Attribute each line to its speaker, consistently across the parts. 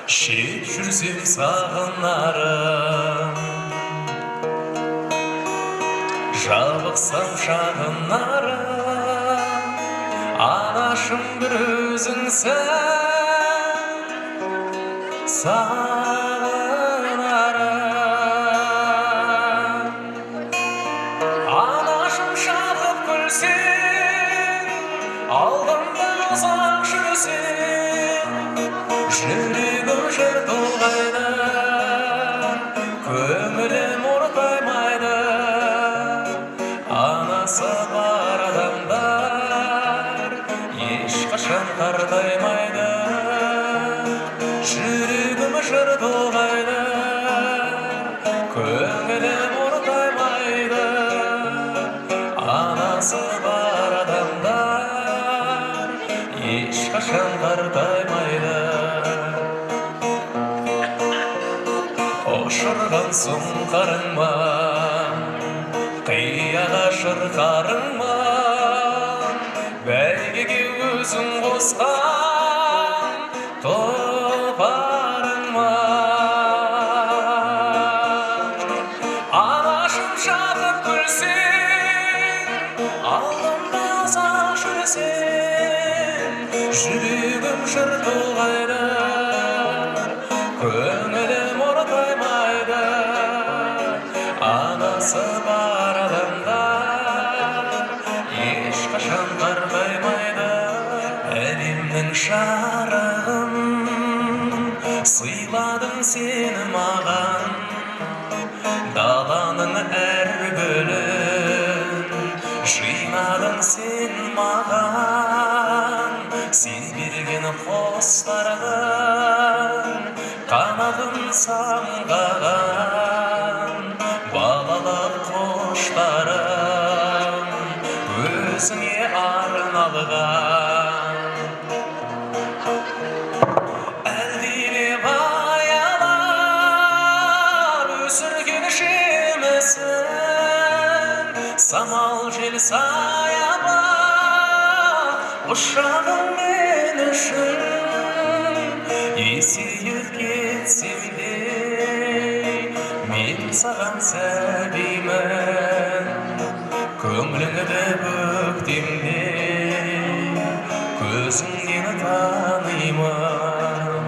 Speaker 1: шет жүрсем сағынарым, жабықсам шағынарым, анашым бір өзіңсің сағынарым. Анашым шағып күлсең, алдымда ұзақ жүрсең, жүрегім жыр толғайды, көңілім ортаймайды. Анасы бар адамдар ешқашан қартаймайды, жүрегім жыр толғайды, көңілім ортаймайды. Анасы бар адамдар ешқашан қартаймайды. Ұшырған сұңқарың ма, қияға шырқарың ма, бәйгеге өзің қосқан тұлпарың ма. Анашым шағып күлсең, алдымда ұзақ жүрсең, жүрегім жыр толғайды, көңілім ортаймайды. Анасы бар адамдар ешқашан қартаймайды. Әлемнің жарығын сыйладың сені маған, даланың әр гүлін жинадың сен маған. Сен берген қостардың қанатын самғаған, балалық құштарым өзіңе арналған. Әлдилеп аялар өсірген жемісін, самал жел саябақ құшағың мен үшін. Есейіп кетсем де мен саған сәбимін, көңіліңді көктемде көзіңнен танимын.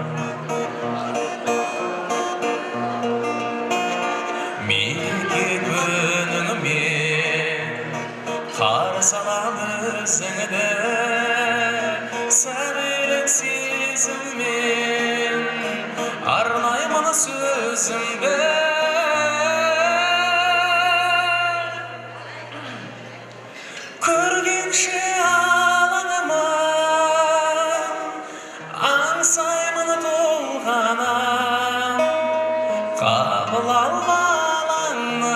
Speaker 1: Мереке күніңмен қарсы алам өзіңді, сәбилік сезіммен арнаймын сөзімді. Көргенше алаңыма аңсаймын толғанам, қабыл ал балаңнан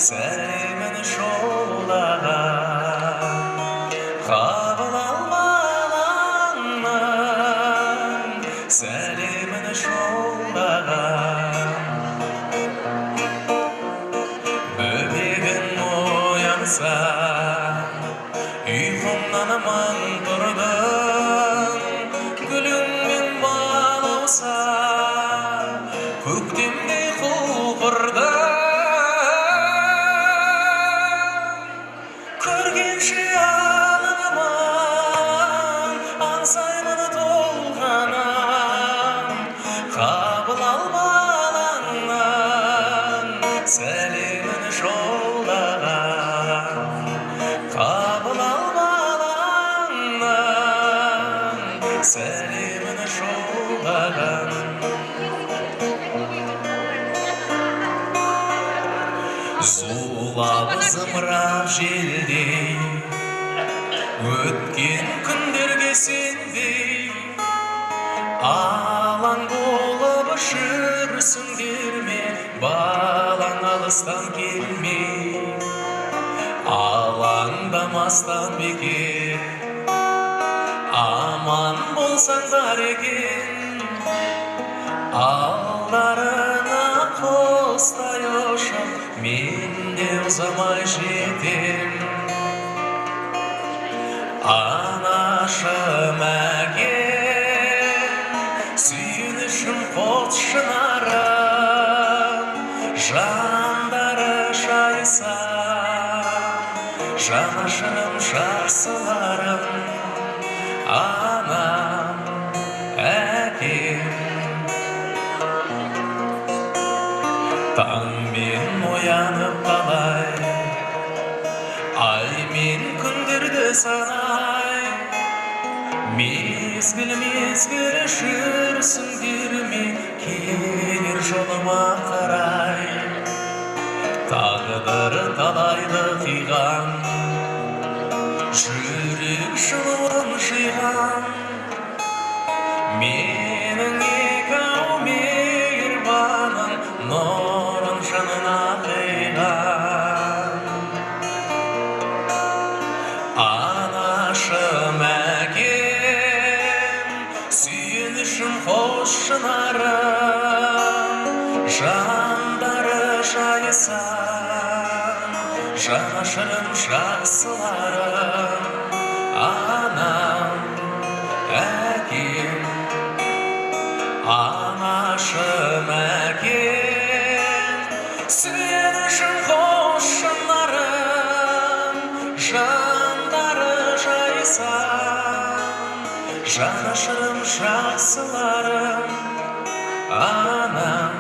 Speaker 1: сәлемін жолдаған. Қабыл ал балаңнан сәлемін жолдаған. Бөбегін оянса ұйқымнан аман тұрдың, гүліңмен балауса көктемдей құлпырдың. Көргенше алаңыма аңсаймын толғанам, қабыл ал балаңнан сәлемін жолдаған. Қабыл ал балаңнан сәлемін жолдаған. Зулап зымырап желдей өткен күндерге сендей алаң болып жүрсіңдер ме, балаң алыстан келмей. Алаңдамастан бекер аман болсаңдар екен, алдарына қостай ұшып мен де ұзамай жетем. Анашым әкем шынарым, жандары жайсаң, жанашырым жақсыларым, анам, әкем. Таңмен оянып қалай, ай мен күндерді санай, мезгіл жүрсіңдер ме келер жолыма қарай. Тағдыр талайды қиған, жүрек жылуын жиған, менің екеу мейірбаным нұрын жанына қиған. Анашым, әкем, сүйенішім қос шынарым, жандары жайсаң, жанашырым жақсыларым, анам, әкем. Анашым, әкем, сүйенішім қос шынарым, жандары жайсаң, жанашырым жақсыларым, анам,